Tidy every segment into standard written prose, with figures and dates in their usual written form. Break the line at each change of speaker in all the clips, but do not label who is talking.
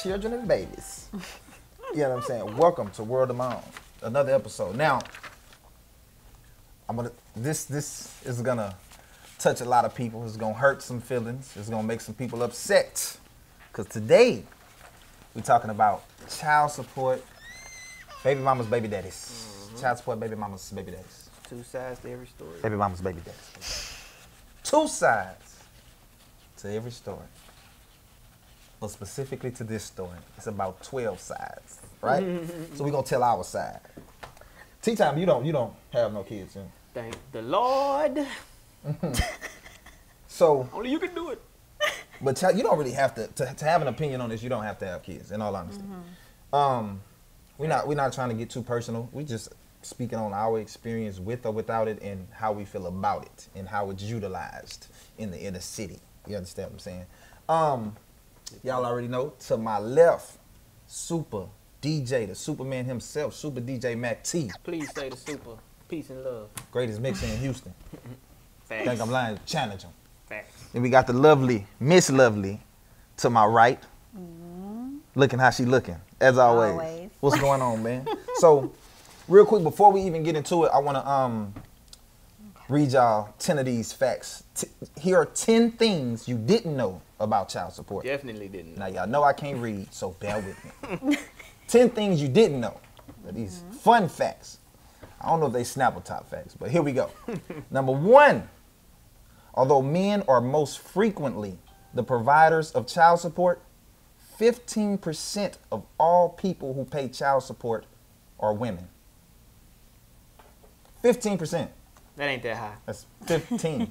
children and babies. You know what I'm saying? Welcome to World of My Own, another episode. Now, this is gonna touch a lot of people. It's gonna hurt some feelings. It's gonna make some people upset. Cause today we're talking about child support, baby mamas, baby daddies. Child support, baby mamas, baby daddies.
Two sides to every story.
Baby mamas, baby daddies. Two sides to every story. But specifically to this story, it's about 12 sides, right? So we're gonna tell our side. Tea time, you don't have no kids, you know?
Thank the Lord.
So
only you can do it.
But you don't really have to have an opinion on this. You don't have to have kids, in all honesty. We're not trying to get too personal. We just speaking on our experience with or without it, and how we feel about it, and how it's utilized in the inner city. You understand what I'm saying? Y'all already know. To my left, Super DJ, the Superman himself, Super DJ Mac T.
Please say the super. Peace and love.
Greatest mixer in Houston.
Facts.
Think I'm lying? Challenge him.
Facts.
Then we got the lovely Miss Lovely to my right. Looking how she looking, as always. What's going on, man? So, real quick, before we even get into it, I want to read y'all 10 of these facts. Here are 10 things you didn't know about child support.
Definitely didn't know.
Now, y'all know I can't read, so bear with me. 10 things you didn't know. These fun facts. I don't know if they Snapple top facts, but here we go. Number 1, although men are most frequently the providers of child support, 15% of all people who pay child support are women. 15%.
That ain't that high.
That's 15%.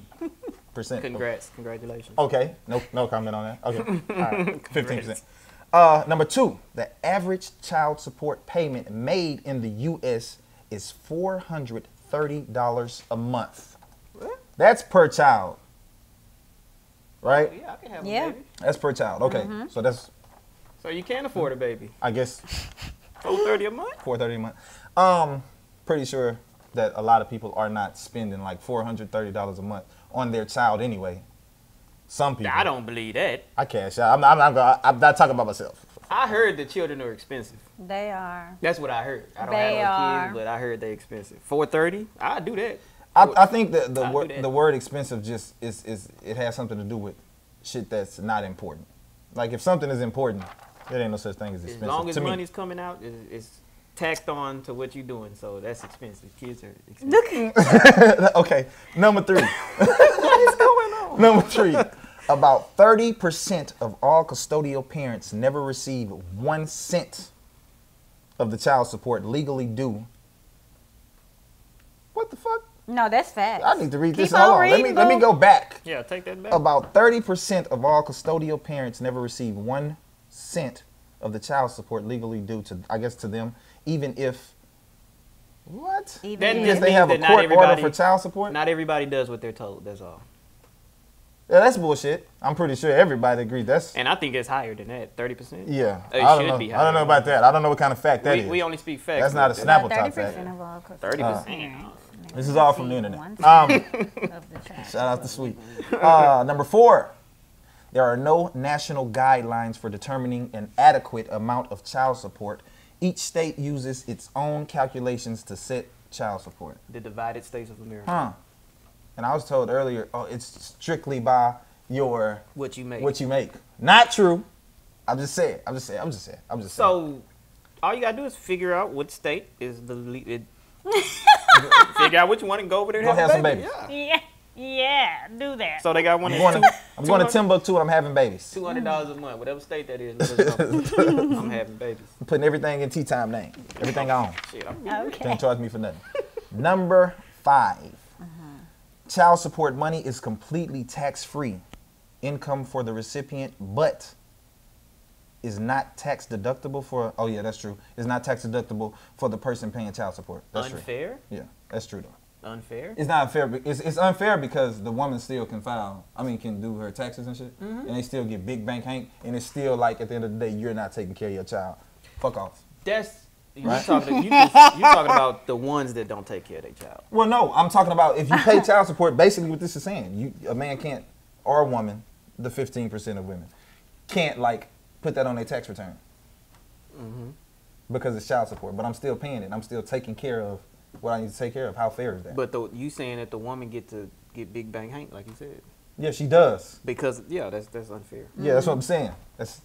Congrats. Congratulations.
Okay. No comment on that. Okay. All right. 15%. Number 2, the average child support payment made in the U.S. is $430 a month.
What?
That's per child. Right?
Yeah, I can have a baby.
That's per child. Okay. So that's,
So you can afford a baby.
I guess,
$430 a month?
$430 a month. Pretty sure that a lot of people are not spending like $430 a month on their child anyway. Some people.
I don't believe that.
I cash out. I'm not talking about myself.
I heard that children are expensive.
They are.
That's what I heard. I don't
They
have no
are.
kids, but I heard they expensive. $430? I'd do that.
I think that
I'll do that.
the word expensive just is it has something to do with shit that's not important. Like if something is important, there ain't no such thing as expensive.
As long as
to me.
money's coming out, it's tacked on to what you're doing, so that's expensive. Kids are expensive.
Look.
Okay, number 3.
What is going on?
Number 3. About 30% of all custodial parents never receive 1 cent of the child support legally due. What the fuck?
No, that's facts.
I need to read this.
Keep
Hold
on
on.
reading,
Let me
boo.
go back.
Yeah, take that back.
About 30% of all custodial parents never receive 1 cent of the child support legally due to, I guess, to them, even if, what?
Even
That
if-
just
They
means
have a
that not
court order
everybody-
for child support?
Not everybody does what they're told, that's all.
Yeah, that's bullshit. I'm pretty sure everybody agrees. That's,
And I think it's higher than that, 30%.
yeah.
It
I don't
should
know.
be
I don't know
higher.
about that. I don't know what kind of fact that is.
We only speak facts.
That's not a
but
Snapple
About
top
30%
fact.
of all custodial
30%.
This is all from the internet.
1 of the child.
Shout out to Sweet. Number 4, there are no national guidelines for determining an adequate amount of child support. Each state uses its own calculations to set child support.
The divided states of America.
Huh. And I was told earlier, it's strictly by your
What you make.
what you make. Not true. I'm just saying.
So all you gotta do is figure out what state is figure out which one and go over there and
Go
have
have
a
some
baby.
babies.
Yeah, do that.
So they got one.
I'm going to Timbuktu and I'm having babies.
$200 a month, whatever state that is. Let us know. I'm having babies.
I'm putting everything in Tea Time name. Everything I own.
Shit, I'm
Okay.
Can't charge me for nothing. Number 5. Child support money is completely tax-free income for the recipient, but is not tax deductible for, oh yeah, that's true. It's not tax deductible for the person paying child support. That's true.
unfair.
Yeah, that's true though.
Unfair.
It's not fair. It's unfair because the woman still can can do her taxes and shit, and they still get big bank hank, and it's still like at the end of the day, you're not taking care of your child. Fuck off.
That's you
Right.
talking. You talking about the ones that don't take care of their child.
Well, no, I'm talking about if you pay child support. Basically, what this is saying, a man can't, or a woman, the 15% of women, can't like put that on their tax return. Because it's child support, but I'm still paying it. I'm still taking care of what I need to take care of. How fair is that?
But you saying that the woman get Big Bang Hank, like you said?
Yeah, she does.
Because that's unfair.
Yeah, that's what I'm saying. That's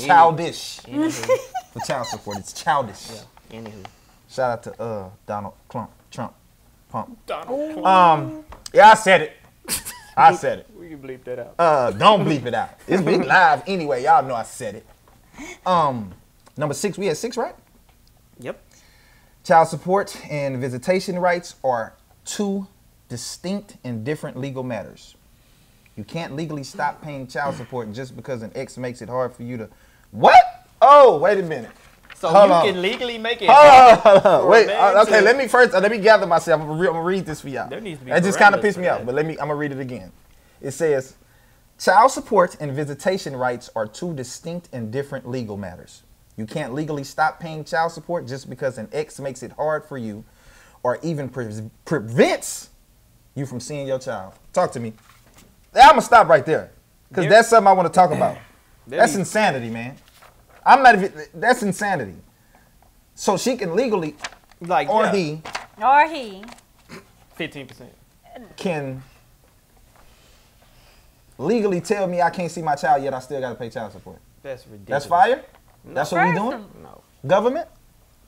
childish.
Anywho.
For child support, it's childish.
Yeah. Anywho.
Shout out to Donald Trump.
Donald.
Yeah, I said it. I said it.
We can bleep that out.
Don't bleep it out. It's been live anyway. Y'all know I said it. Number 6, we had 6, right?
Yep.
Child support and visitation rights are 2 distinct and different legal matters. You can't legally stop paying child support just because an ex makes it hard for you to... What? Oh, wait a minute.
So
Hold
you
on.
can legally make it
Hold on. Wait.
man
Okay,
to-
let me gather myself. I'm gonna read this for y'all.
There needs to be
That just kind of
parameters
pissed me
for
off,
that.
but I'm gonna read it again. It says, child support and visitation rights are 2 distinct and different legal matters. You can't legally stop paying child support just because an ex makes it hard for you or even prevents you from seeing your child. Talk to me. I'm gonna stop right there because
There-
that's something I want to talk about.
There
That's
needs-
insanity, man. I'm not even, that's insanity. So she can legally,
Like
or
yeah,
he
15%.
can legally tell me I can't see my child yet I still got to pay child support.
That's ridiculous.
That's fire? That's what we
First
doing?
of-
No.
Government?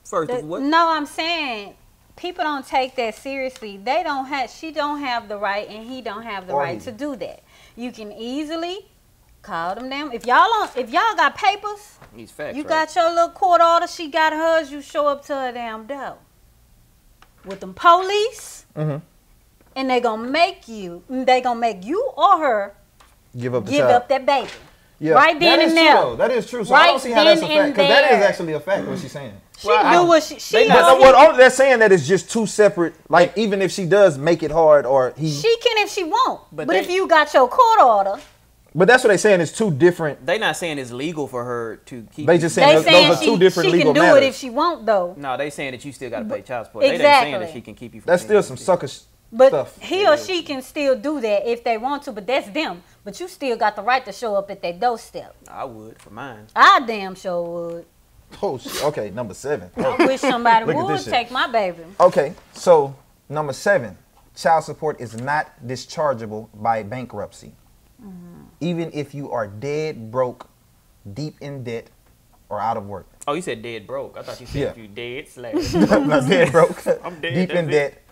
First of what?
No, I'm saying people don't take that seriously. They don't have. She don't have the right, and he don't have the
Or
right
he.
to do that. You can easily call them down. If y'all got papers,
These facts.
you
right?
got your little court order. She got hers. You show up to her damn door with them police,
Mhm.
and they gonna make you. They gonna make you or her
Give up the
give
child.
up that baby.
Yeah.
right then
that is
and
true,
there.
though. That is true. So I don't
Right
see how that's a
then
fact.
and
Because that is
there.
actually a fact what she's saying.
She
Well,
do what she
they not-
does.
But they're saying that it's just 2 separate, like even if she does make it hard or he.
She can if she won't.
But
But
they-
if you got your court order,
But that's what they're saying. It's 2 different.
They not saying it's legal for her to keep.
They just
they
saying
saying
those are 2 different
she
legal
can do
matters.
it if she won't though.
No, they saying that you still got to pay child support. They ain't saying that
Exactly.
she can keep you from.
That's
paying
still some
shit.
sucker
But
stuff.
he or she can still do that if they want to, but that's them. But you still got the right to show up at their doorstep.
I would for mine.
I damn sure would.
Oh, shit. Okay, number 7.
I wish somebody
Look at
would
this shit.
take my baby.
Okay, so number 7, child support is not dischargeable by bankruptcy. Even if you are dead broke, deep in debt, or out of work.
Oh, you said dead broke. I thought you said
Yeah.
if you dead slash.
Not dead broke,
I'm dead,
deep in
that's it.
debt,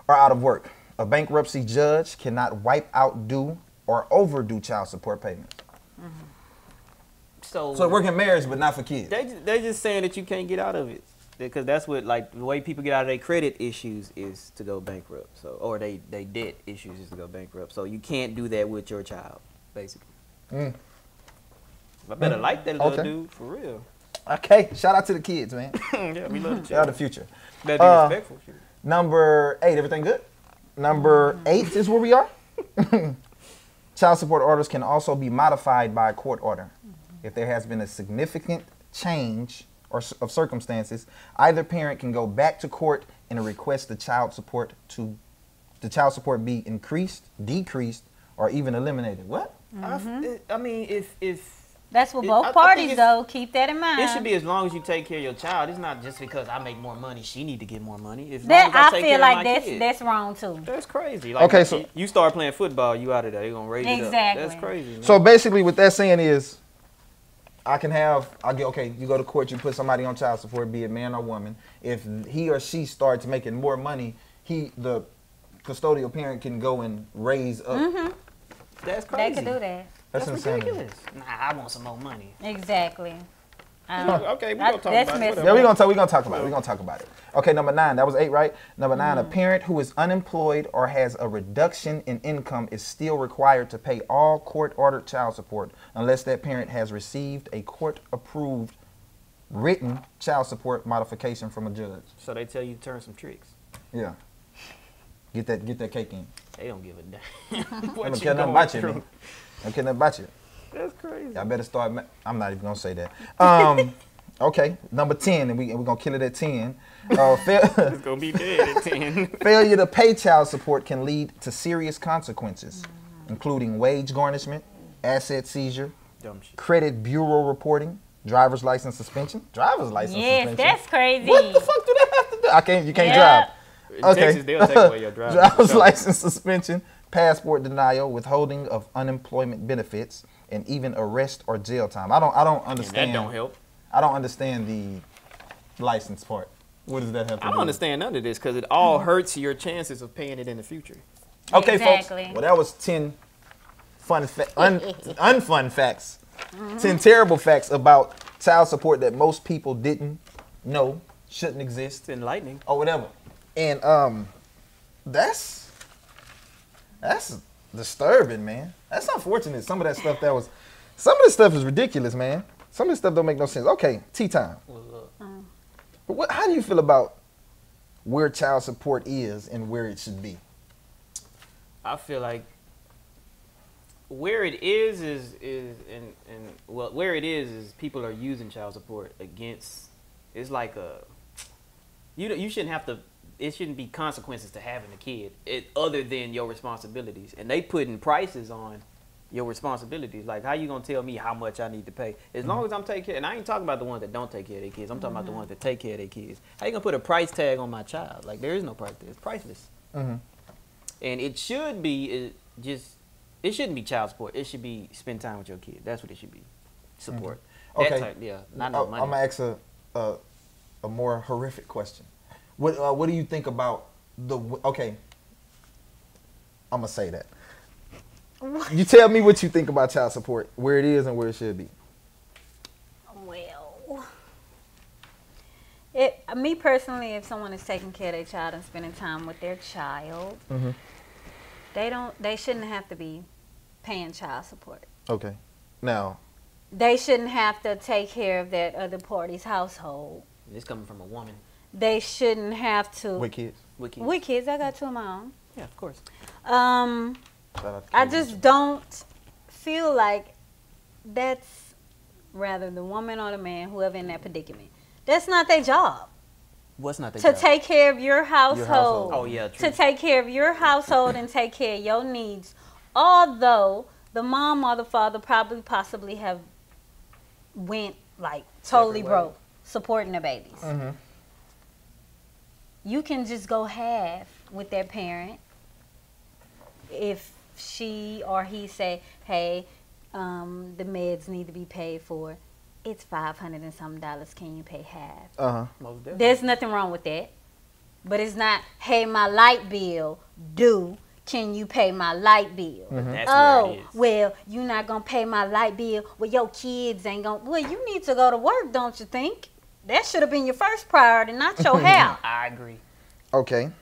or out of work. A bankruptcy judge cannot wipe out due or overdue child support payments.
So
So work in marriage, but not for kids.
they just saying that you can't get out of it because that's what like the way people get out of their credit issues is to go bankrupt. So or they debt issues is to go bankrupt. So you can't do that with your child, basically.
Mm.
I better like that little
Okay.
dude for real.
Okay, shout out to the kids, man.
Yeah, we love the
Shout out
child.
to the future.
Better be respectful. Shit.
Number 8, everything good? Number 8 is where we are. Child support orders can also be modified by a court order. If there has been a significant change of circumstances, either parent can go back to court and request the child support be increased, decreased, or even eliminated. What?
I mean, if
That's what
I
both
think
parties
it's-
though. Keep that in mind.
it should be as long as you take care of your child. It's not just because I make more money, she need to get more money. As long
that
as
I
take
feel
care of
like
my
that's
kid.
that's wrong too.
That's crazy. Like,
Okay, so-
you start playing football, you out of there. They're gonna raise it up.
Exactly.
That's crazy. Man.
So basically what that's saying is, you go to court, you put somebody on child support, be it man or woman. If he or she starts making more money, the custodial parent can go and raise up.
that's
They
crazy.
could do that.
That's insane.
ridiculous. Nah, I want some more money.
Exactly.
Okay, we gonna talk
that's
about it.
messed
Yeah,
Whatever.
we're gonna talk about it. We're gonna talk about it. Okay, number 9. That was 8, right? Number 9, a parent who is unemployed or has a reduction in income is still required to pay all court-ordered child support unless that parent has received a court-approved written child support modification from a judge.
So they tell you to turn some tricks.
Yeah. Get that cake in.
They don't give a damn.
I
What
don't
you
care nothing
going
about you,
through.
man. I don't care nothing about you.
That's crazy.
Y'all better start. I'm not even gonna say that. Okay, number 10, and we're gonna kill it at 10.
It's gonna be dead at 10.
Failure to pay child support can lead to serious consequences, including wage garnishment, asset seizure,
Dumb shit.
credit bureau reporting, driver's license suspension. Driver's license
Yes,
suspension.
that's crazy.
What the fuck do that have to do? You can't
Yeah.
drive.
In Texas, they'll take away your
driver's
So,
license suspension, passport denial, withholding of unemployment benefits, and even arrest or jail time. I don't
and
understand.
that don't help.
I don't understand the license part. What does that have to
I
do?
don't understand none of this because it all hurts your chances of paying it in the future.
Okay,
Exactly.
folks. Well, that was 10 unfun facts. 10 terrible facts about child support that most people didn't know, shouldn't exist,
It's enlightening.
or whatever. And that's disturbing, man. That's unfortunate. Some of the stuff is ridiculous, man. Some of this stuff don't make no sense. Okay, tea time. But how do you feel about where child support is and where it should be?
I feel like where it is where it is people are using child support against. It's like you shouldn't have to. It shouldn't be consequences to having a kid, other than your responsibilities, and they putting prices on your responsibilities. Like, how you gonna tell me how much I need to pay? As long as I'm taking care, and I ain't talking about the ones that don't take care of their kids. I'm talking about the ones that take care of their kids. How you gonna put a price tag on my child? Like, there is no price tag. It's priceless. And it should be it shouldn't be child support. It should be spend time with your kid. That's what it should be. Support. That
Okay.
type, yeah, not no money.
I'm gonna ask a more horrific question. What do you think about okay? I'm gonna say that. You tell me what you think about child support, where it is and where it should be.
Well, me personally, if someone is taking care of their child and spending time with their child, they shouldn't have to be paying child support.
Okay. Now,
They shouldn't have to take care of that other party's household.
It's coming from a woman
They shouldn't have to.
with kids.
with kids.
With kids, I got two of my own.
Yeah, of course.
Shout out to
I
kids.
just don't feel like that's rather the woman or the man, whoever in that predicament. That's not their job.
What's not the
To take care of your household.
household.
Oh yeah, true.
To take care of your household and take care of your needs. Although the mom or the father possibly have went like totally
Separate
broke
ways.
supporting the babies. You can just go half with that parent if she or he say, hey, the meds need to be paid for. It's $500 and some dollars. Can you pay half?
Most definitely.
There's nothing wrong with that. But it's not, hey, my light bill due. Can you pay my light bill?
That's
Oh,
where it is.
well, you're not going to pay my light bill. Well, your kids ain't going to. Well, you need to go to work, don't you think? That should have been your first priority, not your health.
I agree.
Okay.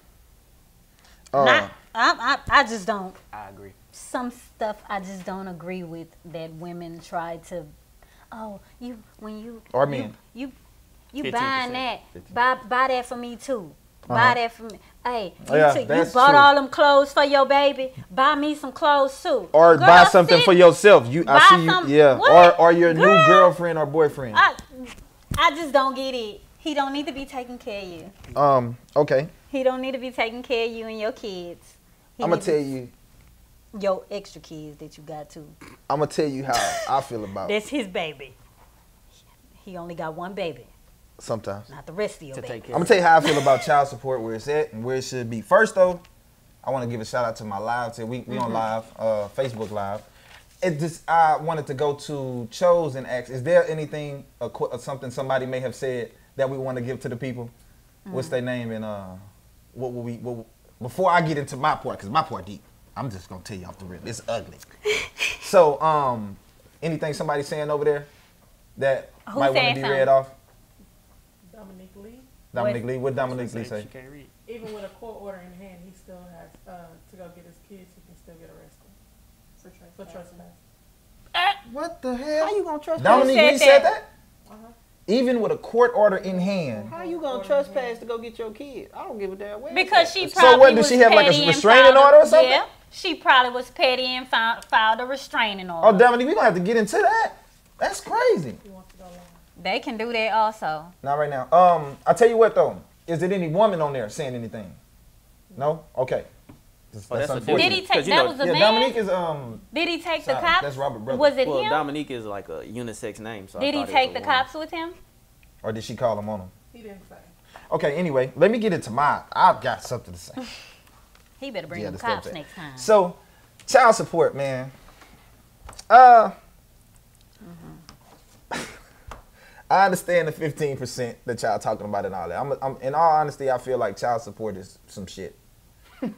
I just don't.
I agree.
Some stuff I just don't agree with that women try to. Oh,
Or men.
You
15%.
buying that? Buy that for me too. Buy that for me. Hey,
Yeah,
you
that's
bought
true.
all them clothes for your baby. Buy me some clothes too.
Or
Girl,
buy something
sit-
for yourself. I
buy
see you.
some-
Yeah.
what?
Or your new
Girl.
girlfriend or boyfriend.
I just don't get it. He don't need to be taking care of you.
Okay.
He don't need to be taking care of you and your kids.
I'm gonna tell you.
Your extra kids that you got too.
I'm gonna tell you how I feel about
That's his baby. He only got one baby,
sometimes.
not the rest of your
To
baby.
take care.
I'm gonna tell you how I feel about child support, where it's at and where it should be. First though, I want to give a shout out to my live. We on live, Facebook live. I wanted to go to Chose and ask, is there anything, something somebody may have said that we want to give to the people? What's their name and what will we? Before I get into my part, because my part deep, I'm just gonna tell you off the rip. It's ugly. So, anything somebody saying over there that
Who
might want
saying
to be
something?
read off?
Dominique Lee.
Dominic Lee. What Dominic Lee say?
She can't read.
Even with a court order in hand, he still has to go get his kids. He can still get arrested for trespass.
What the hell?
How you gonna trespass?
Dominic
Who
Lee
said
said
that?
that? Even with a court order in hand.
How you gonna trespass to go get your kid? I don't give a damn. Where is
Because
that?
she
So
probably
what, did
was
she have, like, a
petty and
restraining
filed
order or something?
Yeah, she probably was petty and filed a restraining order.
Oh, Dominic, we gonna have to get into that. That's crazy.
He wants to go long.
They can do that also.
Not right now. I tell you what though, is there any woman on there saying anything? No? Okay.
that's a
unfortunate.
Did he take?
'Cause, you
That
know,
was a
Yeah,
man.
Dominique is
Did he take the
sorry,
cops?
that's Robert brother.
Was it
Well,
him?
Dominique is like a unisex name. So I
Did he
thought it
take
was
the
a woman.
cops with him?
Or did she call him on him?
He didn't say.
Okay, anyway, let me get into my. I've got something to say.
He better bring
Yeah,
them
the stuff
cops
that-
next time.
So, child support, man. I understand the 15% that y'all talking about and all that. I'm in all honesty, I feel like child support is some shit.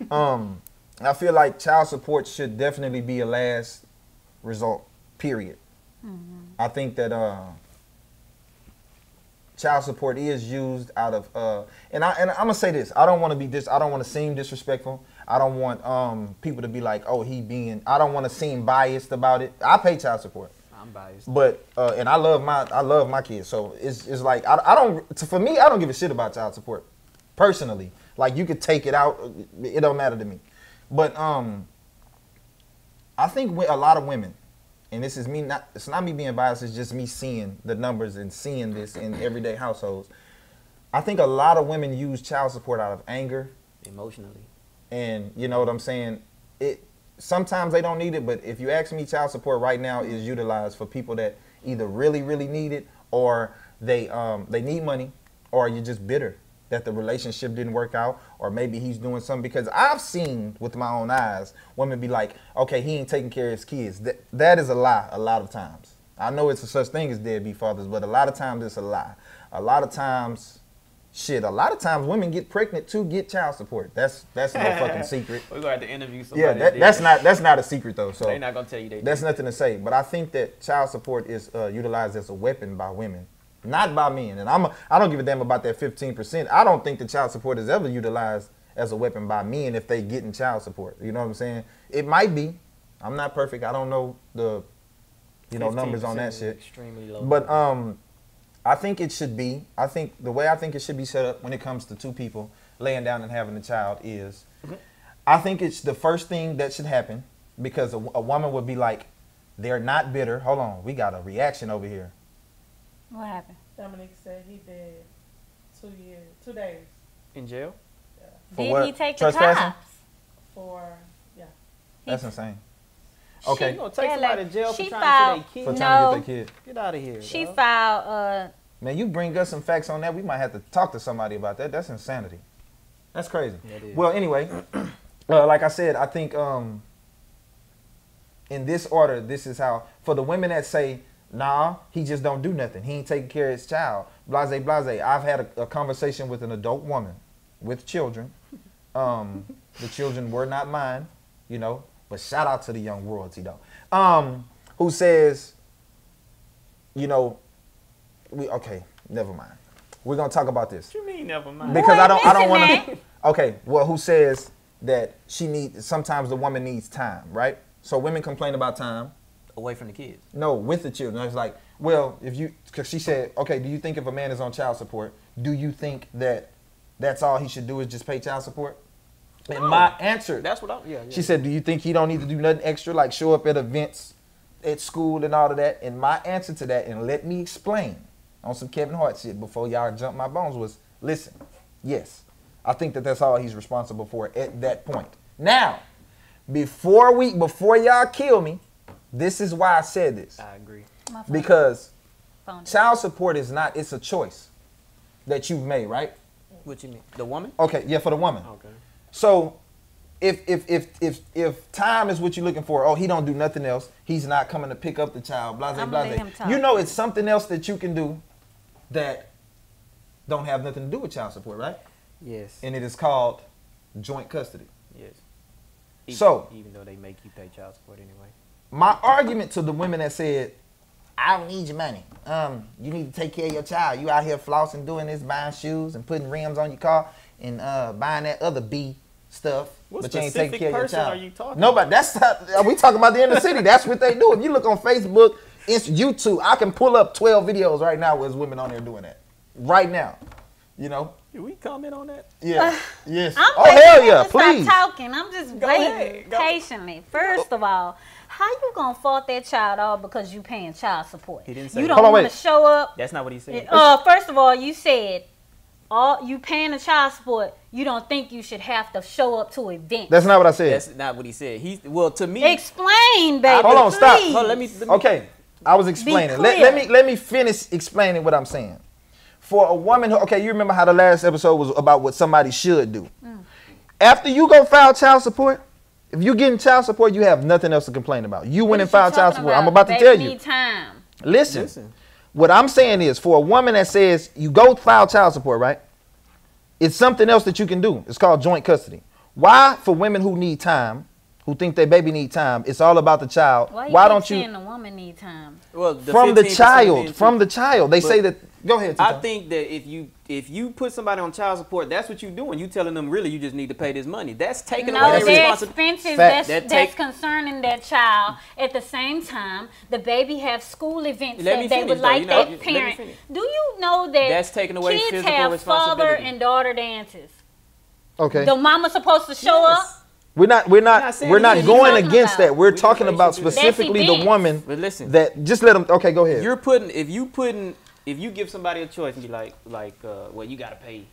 I feel like child support should definitely be a last result. Period. I think that child support is used out of and I'm gonna say this. I don't want to seem disrespectful. I don't want people to be like, oh, I don't want to seem biased about it. I pay child support.
I'm biased.
But and I love my kids. So it's like for me, I don't give a shit about child support. Personally. Like, you could take it out, it don't matter to me. But I think a lot of women, and this is me, it's not me being biased, it's just me seeing the numbers and seeing this in everyday households. I think a lot of women use child support out of anger.
Emotionally.
And you know what I'm saying? Sometimes they don't need it, but if you ask me, child support right now is utilized for people that either really, really need it, or they need money, or you're just bitter that the relationship didn't work out, or maybe he's doing something. Because I've seen with my own eyes women be like, okay, he ain't taking care of his kids. That is a lie a lot of times. I know it's a such thing as deadbeat fathers, but a lot of times it's a lie. A lot of times women get pregnant to get child support. That's no fucking secret.
We're gonna have to interview somebody.
Yeah, that's not a secret though. So
they're not gonna tell you they
that's
did.
nothing to say. But I think that child support is utilized as a weapon by women, not by men. And I don't give a damn about that 15%. I don't think that child support is ever utilized as a weapon by men if they getting child support. You know what I'm saying? It might be. I'm not perfect. I don't know the numbers on that shit.
Extremely low.
But I think it should be. I think the way I think it should be set up when it comes to two people laying down and having a child is, I think it's the first thing that should happen, because a woman would be like, they're not bitter. Hold on, we got a reaction over here.
What happened?
Dominique said he did 2 days
in jail.
For
Did
what?
he take the
Trespassing?
cops?
for, yeah.
That's insane. Okay.
You gonna take
Yeah,
somebody
like,
to jail for
she
trying
filed-
to see
For
their kid?
trying to get their kid.
Get out of here.
She
dog.
filed.
Man, you bring us some facts on that, we might have to talk to somebody about that. That's insanity. That's crazy.
That is.
Well, anyway, like I said, I think in this order, this is how, for the women that say, nah, he just don't do nothing, he ain't taking care of his child, blase, blase. I've had a conversation with an adult woman with children. The children were not mine, but shout out to the young royalty though, who says, okay, never mind. We're gonna talk about this.
What you mean, never mind?
Because
Boy,
I don't want
listen,
to. Okay, well, who says that sometimes the woman needs time, right? So women complain about time.
Away from the kids.
No, with the children. I was like, well, because she said, okay, do you think if a man is on child support, do you think that that's all he should do is just pay child support? And my answer,
That's what yeah.
she said, do you think he don't need to do nothing extra, like show up at events at school and all of that? And my answer to that, and let me explain on some Kevin Hart shit before y'all jump my bones, was, listen, yes, I think that that's all he's responsible for at that point. Now, before y'all kill me, this is why I said this.
I agree.
my phone-
Because
phone.
child support is not, it's a choice that you've made, right?
What you mean? The woman?
Okay, yeah, for the woman.
Okay.
So if time is what you're looking for, oh, he don't do nothing else, he's not coming to pick up the child, blah, blah,
I'ma let
blah.
him talk.
You know it's something else that you can do that don't have nothing to do with child support, right?
Yes.
And it is called joint custody.
Yes. Even though they make you pay child support anyway.
My argument to the women that said, I don't need your money. You need to take care of your child. You out here flossing, doing this, buying shoes and putting rims on your car and buying that other B stuff.
What
but you ain't taking
specific
care of your
person
child.
are you talking
Nobody. We talking about the inner city. That's what they do. If you look on Facebook, it's YouTube. I can pull up 12 videos right now where there's women on there doing that. Right now.
Can we comment on that?
Yeah. Yes.
I'm
Oh,
waiting
hell
for
yeah,
him to stop
please.
talking. I'm just
Go
waiting
ahead. Go.
patiently. First of all, how you gonna fault that child off because you paying child support?
He didn't say
You
that.
don't
Hold on,
want
wait.
to show up.
That's not what he said.
First of all, you said you paying the child support, you don't think you should have to show up to events.
That's not what I said.
That's not what he said. Well, to me,
Explain, baby.
Hold on, stop.
please.
Hold on, let me
Okay, I was explaining. Let me finish explaining what I'm saying. For a woman who, okay, you remember how the last episode was about what somebody should do. After you go file child support, if you getting child support, you have nothing else to complain about. You went and filed child support. I'm about to tell you.
Need time.
Listen. What I'm saying is, for a woman that says you go file child support, right? It's something else that you can do. It's called joint custody. Why, for women who need time, who think their baby need time, it's all about the child.
Why don't you saying the woman need time?
Well,
from the child. They say that. Go ahead.
I think that if you put somebody on child support, that's what you're doing. You telling them really you just need to pay this money. That's taking away their responsibility.
Expenses that's concerning that child. At the same time, the baby have school events that they would like their parent. Do you know that
that's taking away
kids
physical
have
responsibility.
father and daughter dances?
Okay.
The mama's supposed to show up.
We're not going against that. We're talking about specifically the woman.
But listen,
that just let them. Okay, go ahead.
If you give somebody a choice and be like, well, you gotta pay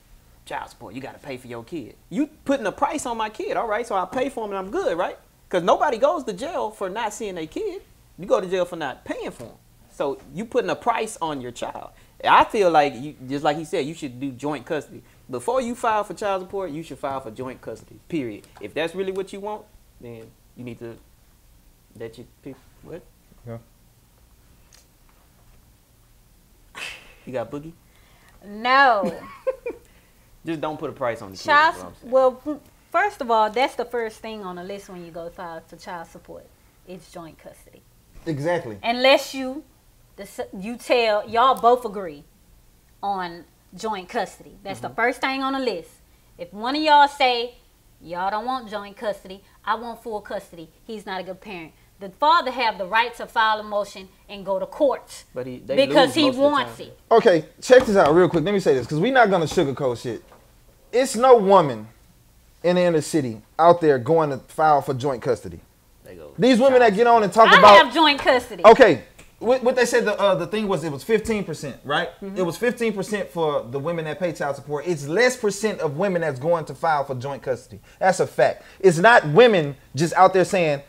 child support, you gotta pay for your kid. You putting a price on my kid, all right? So I pay for him and I'm good, right? Because nobody goes to jail for not seeing their kid. You go to jail for not paying for them. So you putting a price on your child. I feel like just like he said, you should do joint custody. Before you file for child support, you should file for joint custody. Period. If that's really what you want, then you need to let your people. What?
Yeah.
You got Boogie?
No.
Just don't put a price on the kid.
Well, first of all, that's the first thing on the list when you go file for child support. It's joint custody.
Exactly.
Unless you tell, y'all both agree on joint custody. That's the first thing on the list. If one of y'all say, y'all don't want joint custody, I want full custody, he's not a good parent. The father have the right to file a motion and go to court because he wants it.
Okay, check this out real quick. Let me say this, because we're not going to sugarcoat shit. It's no woman in the inner city out there going to file for joint custody. These women that get on and talk about...
I have joint custody.
Okay, what they said, the thing was, it was 15%, right? It was 15% for the women that pay child support. It's less percent of women that's going to file for joint custody. That's a fact. It's not women just out there saying...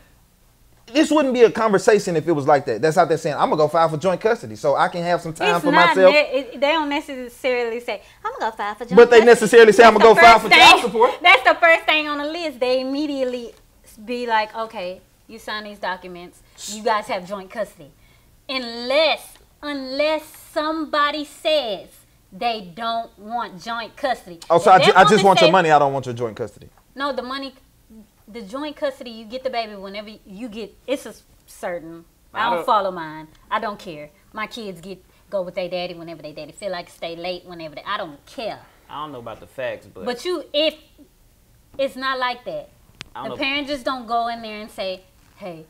This wouldn't be a conversation if it was like that. That's out there saying, I'm going to go file for joint custody so I can have some time for myself.
They don't necessarily say, I'm going to go file for joint custody.
But they necessarily say, I'm going to go file for child support.
That's the first thing on the list. They immediately be like, okay, you sign these documents. You guys have joint custody. Unless somebody says they don't want joint custody.
Oh, so I just want your money. I don't want your joint custody.
No, the money... The joint custody, you get the baby whenever you get. It's a certain. I don't follow mine. I don't care. My kids go with their daddy whenever their daddy feel like stay late whenever I don't care.
I don't know about the facts, but
if it's not like that, the parent just don't go in there and say, "Hey,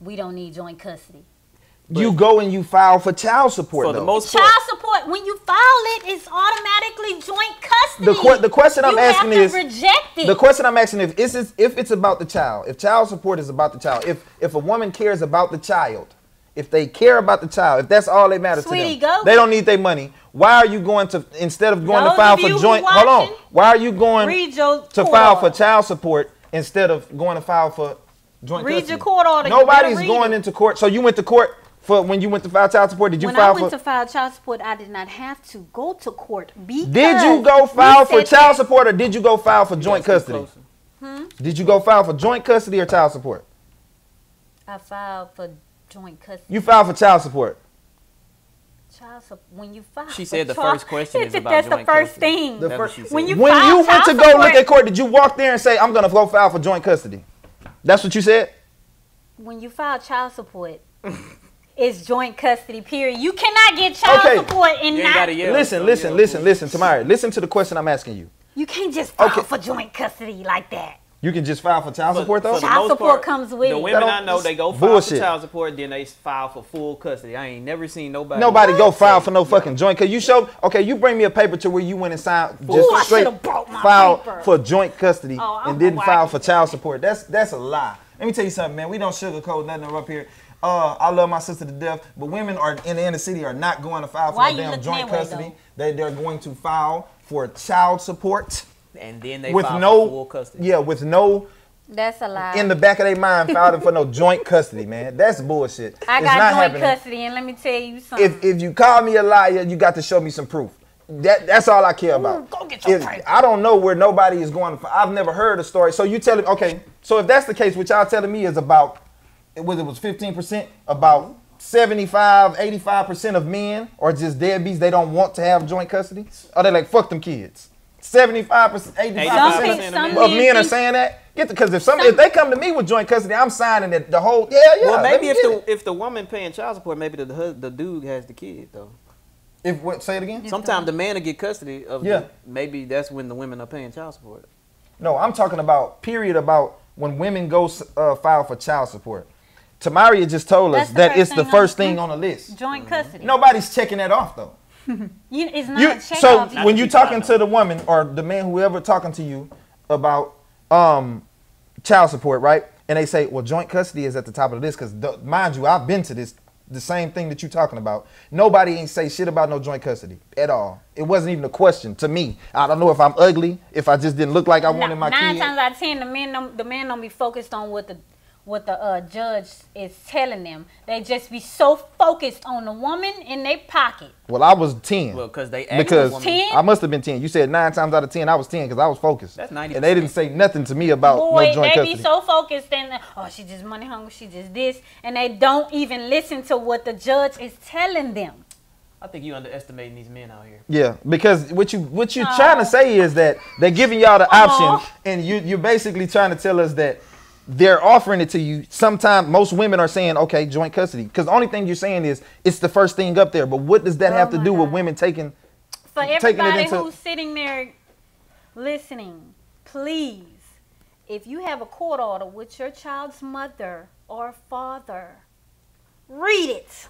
we don't need joint custody."
But you go and you file for child support.
For the most part,
child support, when you file it, it's automatically joint custody.
The question I'm asking is,
reject it.
The question I'm asking is if it's about the child, if child support is about the child, if a woman cares about the child, if they care about the child, if that's all that matters to them, they don't need their money. Why are you going to, instead of going to file for joint, why are you going to file for child support instead of going to file for joint custody?
Read your court order.
Nobody's going into court. So you went to court. When you went to file child support, did you file for...
When I went to file child support, I did not have to go to court because...
Did you go file for child support or did you go file for joint custody? Did you go file for joint custody or child support?
I filed for joint custody.
You filed for child support.
Child support. When you file
she said the first question is about
that's
joint
the first
custody.
thing. When you
went to go look at court, did you walk there and say, I'm going to go file for joint custody? That's what you said?
When you file child support... It's joint custody, period. You cannot get child support and not...
Listen, Tamara. Listen to the question I'm asking you.
You can't just file for joint custody like that.
You can just file for child support, though?
Child support comes with it.
The women I know, they go file for child support, then they file for full custody. I ain't never seen nobody...
Nobody go file for no fucking joint. Because you show... Okay, you bring me a paper to where you went and signed... Just straight file for joint custody and didn't file for child support. That's a lie. Let me tell you something, man. We don't sugarcoat nothing up here. I love my sister to death, but women are in the inner city are not going to file for
Why
no
you
damn
looking
joint
that way,
custody. They're going to file for child support
And then they
with
file
no
for full custody.
Yeah, with no
That's a lie.
in the back of their mind filing for no joint custody, man. That's bullshit.
I
It's
got
not
joint
happening.
custody, and let me tell you something.
If you call me a liar, you got to show me some proof. That's all I care about.
go get your paper.
I don't know where nobody is going. I've never heard a story. So you telling okay? So if that's the case, what y'all telling me is about it was 15%, about 75, 85% of men are just deadbeats. They don't want to have joint custody. Or they like fuck them kids. 75%, 85%
Some
of men are
think-
saying that. Because if they come to me with joint custody, I'm signing it. The whole
Well,
let
maybe
me get it.
if the woman paying child support, maybe the dude has the kid though.
If what? Say it again.
Sometimes the man will get custody of.
Yeah.
Maybe that's when the women are paying child support.
No, I'm talking about about when women go file for child support. Tamaria just told us
That's the
that
first
it's the
thing on-
first thing on the list.
Joint custody.
Nobody's checking that off though.
It's not
You,
a check
so
off.
when you
Not
talking
that
to the woman or the man, whoever talking to you about child support, right? And they say, well, joint custody is at the top of the list because, mind you, I've been to the same thing that you're talking about. Nobody ain't say shit about no joint custody at all. It wasn't even a question to me. I don't know if I'm ugly, if I just didn't look like I wanted my
Nine
kid.
times out of 10, the men don't be focused on what the judge is telling them. They just be so focused on the woman in their pocket.
Well, I was 10.
Well, because they asked
Because
the woman.
10?
I must have been 10. You said 9 times out of 10, I was 10 because I was focused.
That's 90%.
And they didn't say nothing to me about
Boy,
no joint
they
custody.
be so focused and she just money hungry, she just this, and they don't even listen to what the judge is telling them.
I think you underestimating these men out here.
Yeah, because what you're trying to say is that they're giving y'all the option, and you're basically trying to tell us that they're offering it to you. Sometimes most women are saying, okay, joint custody. Because the only thing you're saying is it's the first thing up there. But what does that have to
my
do with
God.
women taking
For
it
everybody
into-
who's sitting there listening, please, if you have a court order with your child's mother or father, read it.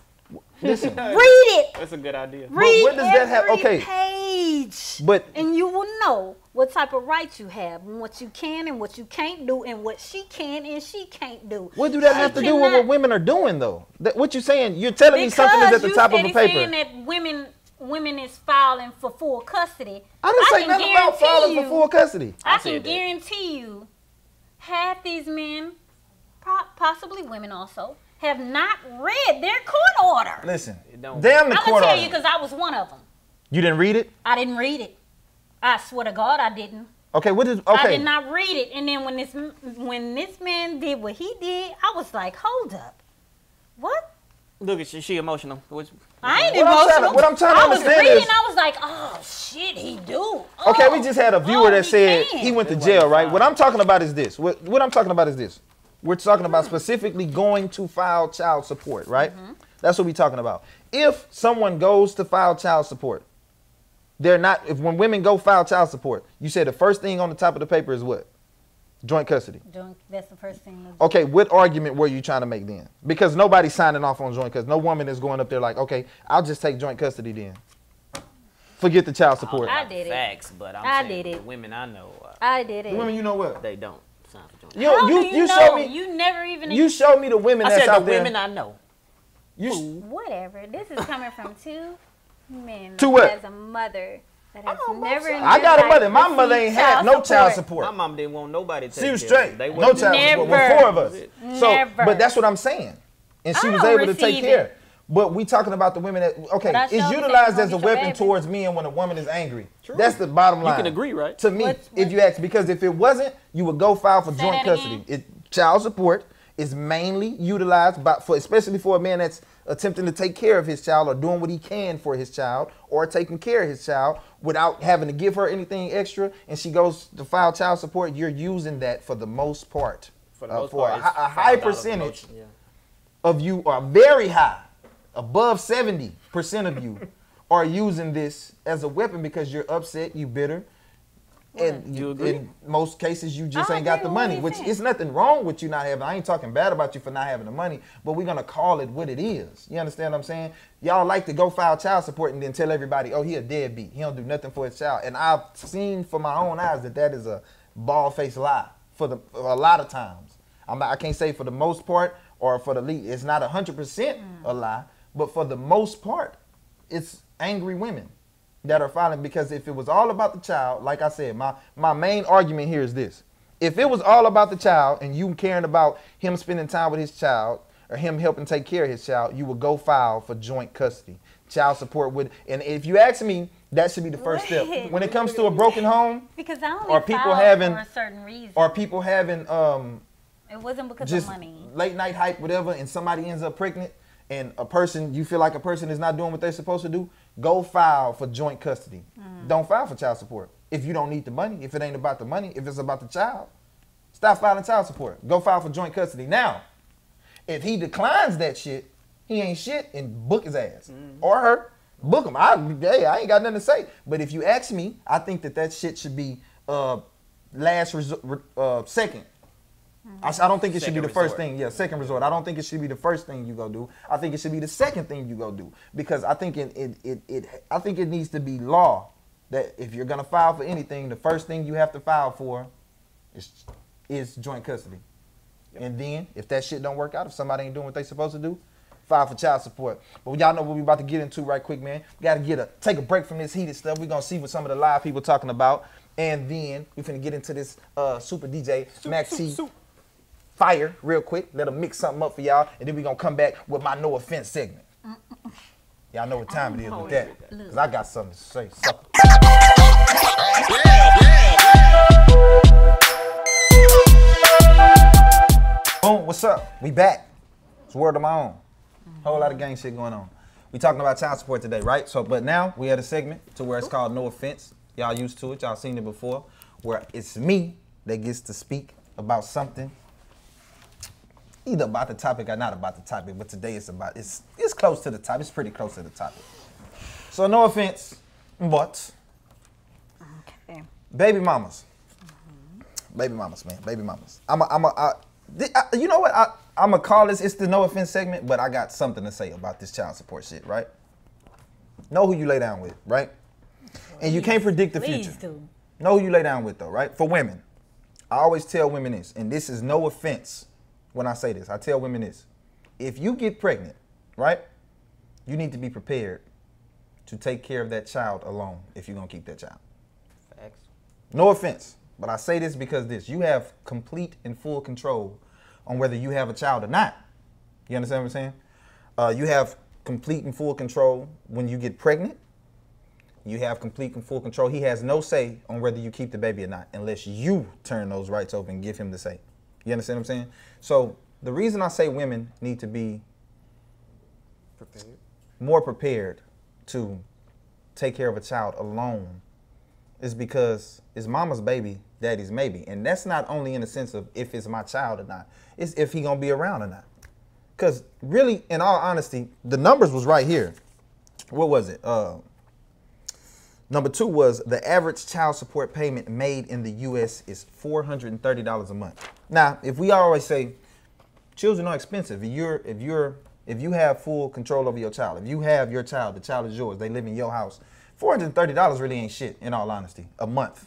Listen,
Read it.
That's a good idea.
Read
what does that have-
every
okay.
page.
But-
and you will know what type of rights you have, and what you can and what you can't do, and what she can and she can't do.
what do that have to do with what
cannot-
women are doing, though? What you're saying, you're telling me something is at the top of a
Because you
paper.
saying that women is filing for full custody.
I didn't say
can
nothing about
guarantee
filing for
you-
full custody.
I
said
can
that.
guarantee you, half these men, possibly women also, have not read their court order.
Listen,
don't-
damn the
I'm
court
gonna tell
order.
you because I was one of them.
You didn't read it?
I didn't read it. I swear to God, I didn't.
Okay, what is
I
okay?
did not read it. And then when this man did what he did, I was like, hold up, what?
Look at she emotional.
I ain't
What I'm trying to-
emotional.
what I'm trying to
I was
understand
reading,
is-
I was like, oh shit, he do.
Okay,
Oh,
we just had a viewer that
he
said
can.
he went to jail, right? What I'm talking about is this. What I'm talking about is this. We're talking about specifically going to file child support, right? That's what we're talking about. If someone goes to file child support, they're not, when women go file child support, you said the first thing on the top of the paper is what? Joint custody.
That's the first thing.
Okay, what argument were you trying to make then? Because nobody's signing off on joint custody. No woman is going up there like, okay, I'll just take joint custody then. Forget the child support.
I did it.
Facts, but I'm
I
saying
did it.
the women I know,
I did it.
The women, you know what?
they don't sign for joint.
You,
How do
you
know?
show me.
You never even.
You show me the women
I
that's
said
out
the
there.
women I know.
You,
Whatever. This is coming from two men.
Two what?
As a mother that has
I'm
never. in
I
their
got a
life
mother. My mother
received
ain't had no child support.
My mom didn't want nobody to take
She was
care of
straight.
them. They
No
wasn't
child
doing
support.
Never.
With 4 of us. So,
Never.
but that's what I'm saying. And she
I
was
don't
able to take
receive
care.
it.
But we talking about the women that, okay,
But I
it's
sure
utilized
think
as a
I'll get your
weapon
baby.
towards men when a woman is angry.
True.
That's the bottom line.
can agree, right?
To me,
What's-
if you ask, because if it wasn't, you would go file for
Say
joint
that
custody.
again.
Child support is mainly utilized especially for a man that's attempting to take care of his child or doing what he can for his child or taking care of his child without having to give her anything extra, and she goes to file child support. You're using that for the most part.
For the most
for
part,
a
it's
high
$5
percentage
promotion, yeah.
of you, are very high, above 70% of you are using this as a weapon because you're upset, you bitter, and
You agree?
in most cases you just
I
ain't got
agree
the
with what
money,
you're
which
saying.
is nothing wrong with you not having. I ain't talking bad about you for not having the money, but we're gonna call it what it is. You understand what I'm saying? Y'all like to go file child support and then tell everybody, oh, he a deadbeat, he don't do nothing for his child, and I've seen for my own eyes that is a bald-faced lie for a lot of times. I can't say for the most part, or for the lead. It's not 100% a lie, but for the most part, it's angry women that are filing, because if it was all about the child, like I said, my main argument here is this. If it was all about the child and you caring about him spending time with his child or him helping take care of his child, you would go file for joint custody. Child support would, and if you ask me, that should be the first step. When it comes to a broken home,
because I only
or people
filed
having,
for a certain reason.
or people having
It wasn't because
just
of money.
late night hype, whatever, and somebody ends up pregnant, and a person, you feel like a person is not doing what they're supposed to do, go file for joint custody. Don't file for child support. If you don't need the money, if it ain't about the money, if it's about the child, stop filing child support. Go file for joint custody. Now, if he declines that shit, he ain't shit, and book his ass. Or her. Book him. I ain't got nothing to say. But if you ask me, I think that shit should be last resort, second. I don't think it should be the first thing. Yeah, second resort. I don't think it should be the first thing you go do. I think it should be the second thing you go do, because I think I think it needs to be law that if you're gonna file for anything, the first thing you have to file for is joint custody. Yep. And then if that shit don't work out, if somebody ain't doing what they supposed to do, file for child support. But y'all know what we about to get into right quick, man. We gotta take a break from this heated stuff. We're gonna see what some of the live people talking about, and then we finna get into this super DJ Max T. Fire real quick. Let them mix something up for y'all, and then we're gonna come back with my no offense segment. Y'all know what time it is with that, because I got something to say. Sucker. Boom, what's up? We back. It's word of my own. Whole lot of gang shit going on. We talking about child support today, right? So, but now we had a segment to where it's called No Offense. Y'all used to it. Y'all seen it before, where it's me that gets to speak about something, either about the topic or not about the topic, but today it's close to the topic. It's pretty close to the topic. So no offense, but
Okay.
baby mamas. Baby mamas, man. Baby mamas. You know what? I'm going to call this, it's the no offense segment, but I got something to say about this child support shit, right? Know who you lay down with, right? And you can't predict the future.
Do.
Know who you lay down with, though, right? For women, I always tell women this, and this is no offense when I say this. I tell women this. If you get pregnant, right, you need to be prepared to take care of that child alone if you're going to keep that child.
Facts.
No offense, but I say this because you have complete and full control on whether you have a child or not. You understand what I'm saying? You have complete and full control when you get pregnant. You have complete and full control. He has no say on whether you keep the baby or not unless you turn those rights over and give him the say. You understand what I'm saying? So the reason I say women need to be more prepared to take care of a child alone is because it's mama's baby, daddy's maybe. And that's not only in the sense of if it's my child or not. It's if he gonna be around or not. Because really, in all honesty, the numbers was right here. What was it? Number 2 was the average child support payment made in the U.S. is $430 a month. Now, if we always say children are expensive, if you have full control over your child, if you have your child, the child is yours, they live in your house, $430 really ain't shit, in all honesty, a month.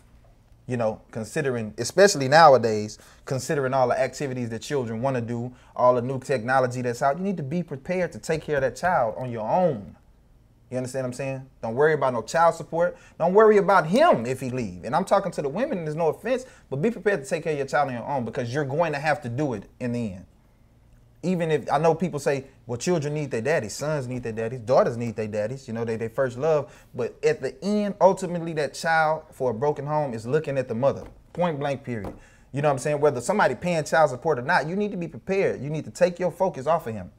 You know, considering, especially nowadays, considering all the activities that children want to do, all the new technology that's out, you need to be prepared to take care of that child on your own. You understand what I'm saying? Don't worry about no child support. Don't worry about him if he leave. And I'm talking to the women, and there's no offense, but be prepared to take care of your child on your own because you're going to have to do it in the end. Even if, I know people say, well, children need their daddies, sons need their daddies, daughters need their daddies, you know, they first love. But at the end, ultimately, that child for a broken home is looking at the mother, point blank period. You know what I'm saying? Whether somebody paying child support or not, you need to be prepared. You need to take your focus off of him.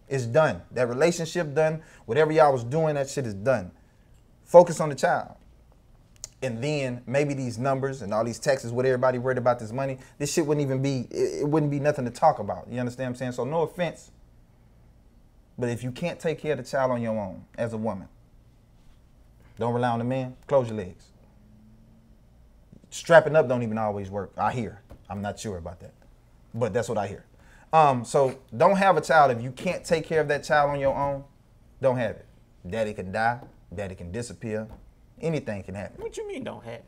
It's done. That relationship done. Whatever y'all was doing, that shit is done. Focus on the child. And then maybe these numbers and all these taxes, with everybody worried about this money, this shit wouldn't even be, it wouldn't be nothing to talk about. You understand what I'm saying? So no offense, but if you can't take care of the child on your own as a woman, don't rely on the man, close your legs. Strapping up don't even always work, I hear. I'm not sure about that, but that's what I hear. So don't have a child if you can't take care of that child on your own. Don't have it. Daddy can die, daddy can disappear. Anything can happen.
What you mean don't have it?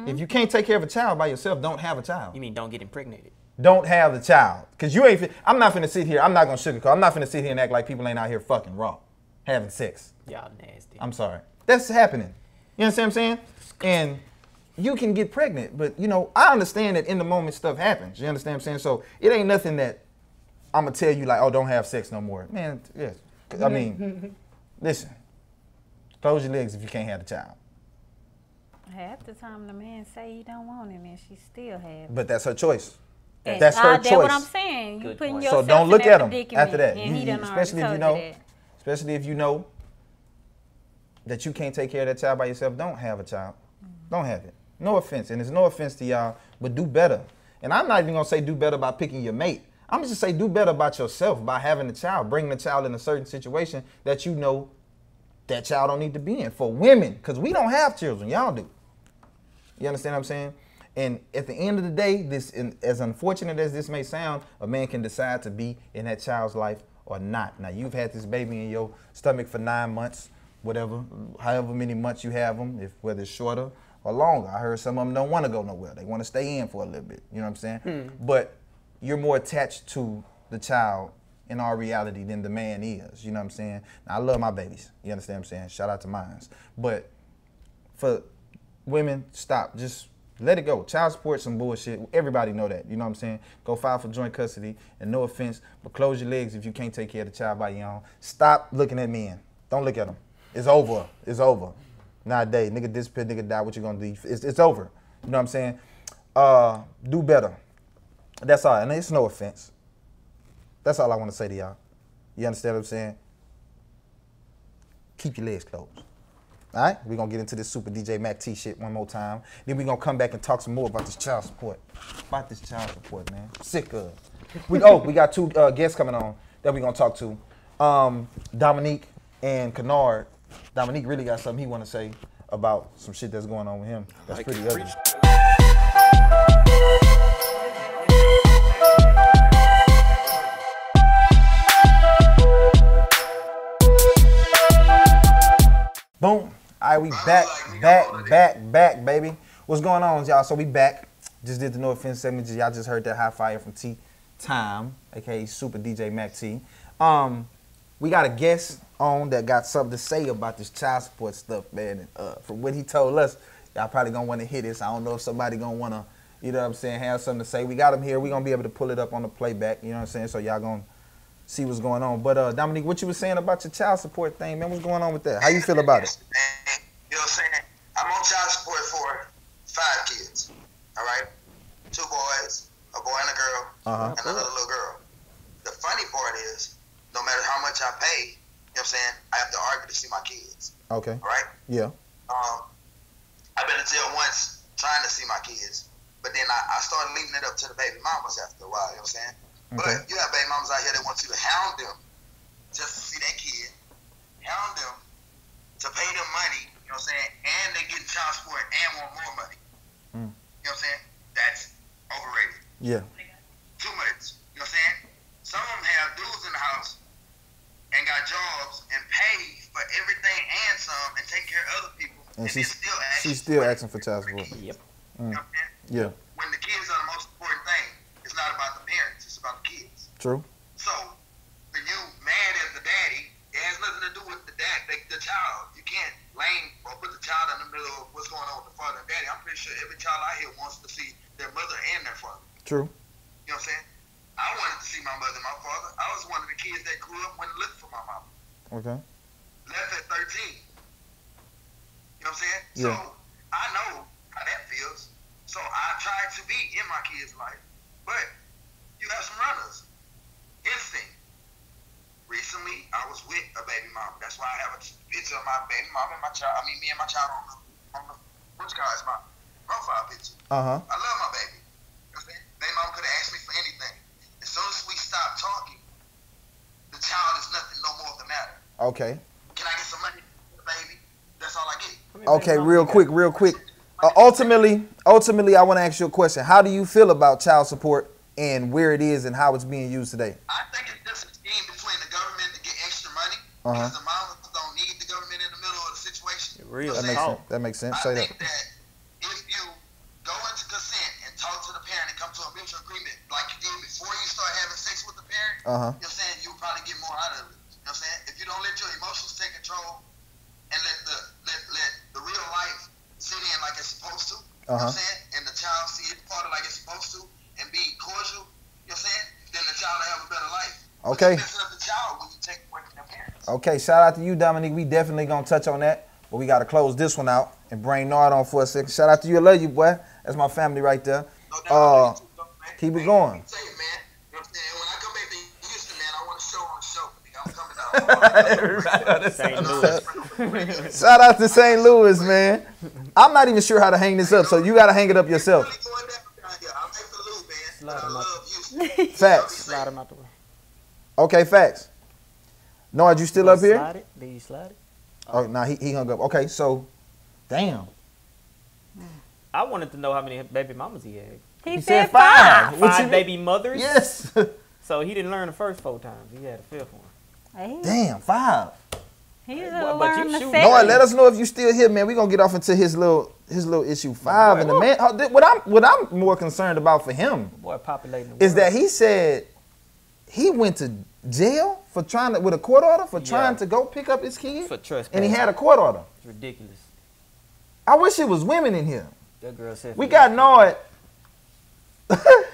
If you can't take care of a child by yourself, don't have a child.
You mean don't get impregnated?
don't have the child. Because you ain't, I'm not finna sit here, I'm not gonna sugarcoat, I'm not finna sit here and act like people ain't out here fucking raw, having sex.
Y'all nasty.
I'm sorry. That's happening. You understand what I'm saying? And you can get pregnant, but you know, I understand that in the moment stuff happens. You understand what I'm saying? So it ain't nothing that I'm gonna tell you like, oh, don't have sex no more. Man, yes. I mean, listen, close your legs if you can't have the child.
Half the time the man say he don't want it and she still have it.
But that's her choice.
And
That's her
That's
choice.
what I'm saying. You
Good
putting
point.
yourself
So don't
in
look
that
at him
predicament,
after that.
and he done
Especially if
already
you
told
know,
that.
especially if you know that you can't take care of that child by yourself. Don't have a child. Don't have it. No offense, and it's no offense to y'all, but do better. And I'm not even gonna say do better by picking your mate. I'm just say do better about yourself by having a child, bringing the child in a certain situation that you know that child don't need to be in. For women, because we don't have children, y'all do. You understand what I'm saying? And at the end of the day, this, as unfortunate as this may sound, a man can decide to be in that child's life or not. Now, you've had this baby in your stomach for 9 months, whatever, however many months you have them, whether it's shorter or longer. I heard some of them don't want to go nowhere. They want to stay in for a little bit. You know what I'm saying? But you're more attached to the child in our reality than the man is. You know what I'm saying? Now, I love my babies. You understand what I'm saying? Shout out to mine. But for women, stop. Just let it go. Child support, some bullshit. Everybody know that. You know what I'm saying? Go file for joint custody. And no offense, but close your legs if you can't take care of the child by your own. Stop looking at men. Don't look at them. It's over. It's over. Nowadays, nigga disappear, nigga die. What you gonna do? It's over. You know what I'm saying? Do better. That's all. And it's no offense. That's all I want to say to y'all. You understand what I'm saying? Keep your legs closed. All right? We're going to get into this Super DJ Mac T shit one more time. Then we're going to come back and talk some more about this child support. About this child support, man. Sick of it. We got two guests coming on that we're going to talk to. Dominique and Kennard. Dominique really got something he want to say about some shit that's going on with him. That's pretty ugly. Boom. All right, we back, baby. What's going on, y'all? So we back. Just did the No Offense segment. Y'all just heard that high fire from T Time, aka Super DJ Mac T. We got a guest on that got something to say about this child support stuff, man. From what he told us, y'all probably gonna want to hear this. I don't know if somebody gonna want to, you know what I'm saying, have something to say. We got him here. We gonna be able to pull it up on the playback. You know what I'm saying? So y'all gonna see what's going on. But Dominique, what you was saying about your child support thing, man? What's going on with that? How you feel about it?
You know what I'm saying? I'm on child support for 5 kids. All right? 2 boys, a boy and a girl, and another little girl. The funny part is, no matter how much I pay, you know what I'm saying, I have to argue to see my kids.
Okay.
All right?
Yeah.
I've been in jail once trying to see my kids, but then I started leaving it up to the baby mamas after a while, you know what I'm saying?
Okay.
But you have baby mamas out here that want you to hound them just to see their kid, hound them to pay them money, you know what I'm saying, and they get child support and want more money. You know what I'm saying? That's overrated.
Yeah.
Too much. You know what I'm saying? Some of them have dudes in the house and got jobs and pay for everything and some and take care of other people.
And she's
still
still asking for child support.
Yep.
You know what I'm saying?
Yeah.
When the kids are the most important thing, it's not about the parents, it's about the kids.
True.
So, when you mad at the daddy, it has nothing to do with the dad, the child. You can't blame or put the child in the middle of what's going on with the father and daddy. I'm pretty sure every child out here wants to see their mother and their father.
True.
You know what I'm saying? I wanted to see my mother and my father. I was one of the kids that grew up when looked for my mom.
Okay.
Left at 13. You know what I'm saying?
Yeah.
So, I know how that feels. So, I tried to be in my kid's life. But, you have some runners. Instinct. Recently, I was with a baby mom. That's why I have a picture of my baby mom and my child. I mean, me and my child on the which car is my profile picture. I love my baby. You know what I'm saying? Baby mom could have asked me for anything. As soon as we stopped talking, the child is nothing, no more of the matter.
Okay.
Can I get some money for the baby? That's all I get.
Okay, real quick. Ultimately, I want to ask you a question. How do you feel about child support and where it is and how it's being used today?
I think it's just a scheme between the government to get extra money because the mamas don't need the government in the middle of the situation.
Real.
You know what I'm saying?
That makes sense.
I
Say
think
that.
that if you go into consent and talk to the parent and come to a mutual agreement, like You know what I'm saying? You'll probably get more out of it. You know what I'm saying? If you don't let your emotions take control and let the real life sit in like it's supposed to, you know what I'm saying? And the child see it part of like it's supposed to and be cordial, you know what I'm saying? Then the child will have a better life.
Okay.
But you messing up the child when you take away from their parents.
Okay, shout out to you, Dominique. We definitely gonna touch on that, but we gotta close this one out and bring Nard on for a second. Shout out to you. I love you, boy. That's my family right there.
No doubt.
Keep it going.
Say it, man. You know what I'm saying? When I come back to Houston, man, I want a show on the show. I'm coming out.
St. Louis.
Shout out to St. Louis, man. I'm not even sure how to hang this up, so you gotta hang it up yourself. Facts.
Slide him out the way.
Okay, facts. Nard, you still up here?
Slide it? Did you slide it?
Oh, nah, he hung up. Okay, so, damn.
I wanted to know how many baby mamas he had.
He
said
said
5. What you
Five
mean?
baby mothers?
Yes.
So he didn't learn the first 4 times. He had a 5th one.
Hey,
Damn, 5.
he's
But you
learned the
shoot.
second.
Nard, let us know if you still here, man. We gonna get off into his little issue 5, and the man. What I'm more concerned about for him
Boy, populating the
is
world.
that he said he went to jail for trying to with a court order for trying to go pick up his kid,
For trespassing.
and he had a court order.
It's ridiculous.
I wish it was women in here.
That girl said.
We got Nard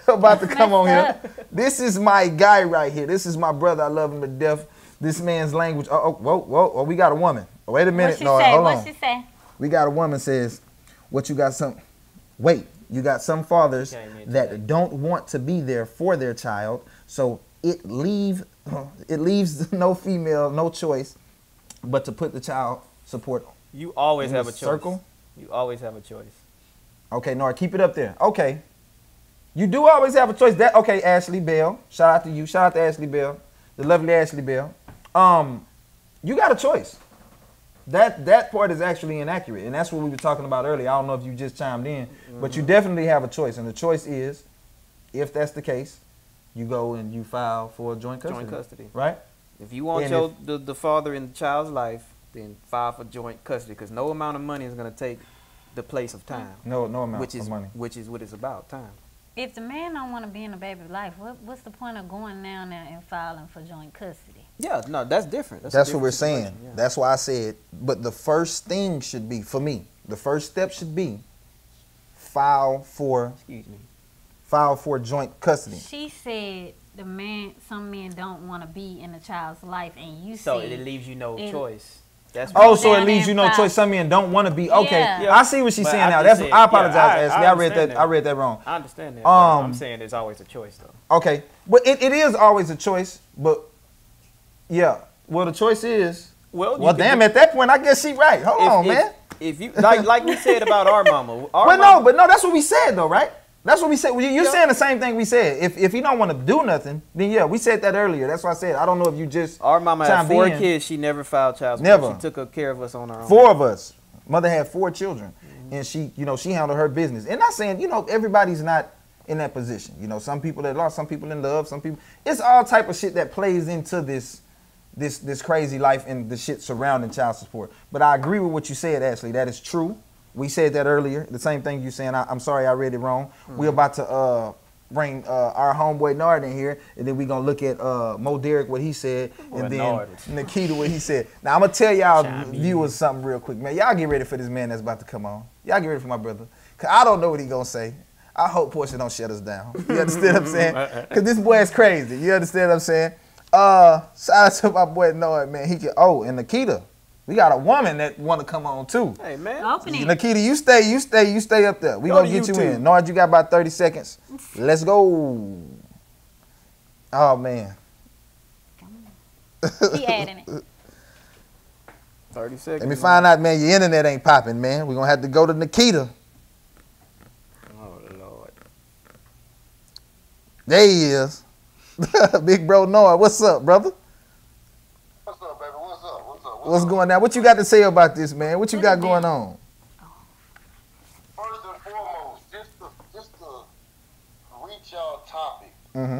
about to
That's
come on
messed
here. This is my guy right here. This is my brother. I love him to death. This man's language. Whoa. We got a woman. Wait a minute,
What she
Nard.
say?
Hold
What
on.
she say?
We got a woman says, "What you got some? Wait, you got some fathers
Came in
that
today.
don't want to be there for their child, so it leaves no female no choice but to put the child support
You always
in
have
the
a choice.
circle."
You always have a choice.
Okay, Nard, keep it up there. Okay, you do always have a choice. That okay, Ashley Bell. Shout out to you. Shout out to Ashley Bell, the lovely Ashley Bell. You got a choice. That part is actually inaccurate, and that's what we were talking about earlier. I don't know if you just chimed in, but you definitely have a choice, and the choice is, if that's the case, you go and you file for joint custody.
Joint custody.
Right?
If you want
And
the father in the child's life, then file for joint custody, because no amount of money is going to take the place of time.
No amount
which is
of money.
Which is what it's about, time.
If the man don't want to be in the baby's life, what's the point of going down there and filing for joint custody?
Yeah, no, that's different.
That's
a
what
different
we're saying.
situation, yeah.
That's why I said, but the first thing should be, for me, the first step should be file for
Excuse me.
joint custody.
She said some men don't want to be in a child's life, and you
So
said
it leaves you no
it-
choice. That's
Oh,
what-
so it
down
leaves
there
you no
and
choice.
file.
Some men don't want to be. Okay,
Yeah.
I see what she's
But
saying
I
now.
just
That's
said-
I apologize,
yeah,
Ashley.
I
I read
understand
that.
that.
I read that wrong.
I understand that. But I'm saying there's always a choice, though.
Okay, but it is always a choice. But yeah, well, the choice is.
Well,
Well, damn. At that point, I guess she right. Hold on, man.
If you like we said about our mama.
But no, that's what we said though, right? That's what we said. Well, you're saying the same thing we said. If he don't want to do nothing, then yeah, we said that earlier. That's why I said I don't know if you just
Our mama had
chimed
4
in.
kids. She never filed child support.
Never.
She took care of us on her own.
4 of us. Mother had 4 children, and she handled her business. And not saying everybody's not in that position. Some people that lost, some people in love, some people. It's all type of shit that plays into this crazy life and the shit surrounding child support. But I agree with what you said, Ashley. That is true. We said that earlier. The same thing you saying. I'm sorry I read it wrong. We're about to bring our homeboy Nard in here, and then we're going to look at Mo Derek, what he said, and then
Nard.
Nikita, what he said. Now, I'm going to tell y'all
Chime in.
viewers something real quick, man. Y'all get ready for this man that's about to come on. Y'all get ready for my brother. Because I don't know what he going to say. I hope Portia don't shut us down. You understand what I'm saying? Because this boy is crazy. You understand what I'm saying? Shout out to my boy Nard, man. And Nikita. We got a woman that want to come on too.
Hey man.
Open it.
Nikita, you stay up there. We
Go
gonna
to
get you
YouTube.
in. Nard, you got about 30 seconds. Let's go. Oh man.
She adding it.
30 seconds.
Let me find out, man. Your internet ain't popping, man. We're gonna have to go to Nikita.
Oh Lord.
There he is. Big bro Nard. What's up, brother?
What's up, baby? What's up?
What's going on? What you got to say about this, man? What you got going on?
First and foremost, just to reach y'all topic
Mm-hmm.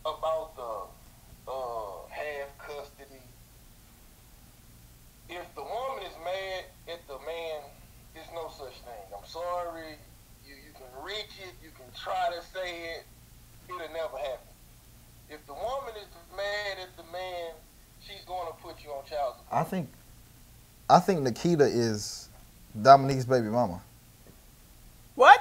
about the half custody. If the woman is mad at the man, there's no such thing. I'm sorry. You can reach it. You can try to say it. It'll never happen.
I think Nikita is Dominique's baby mama.
What?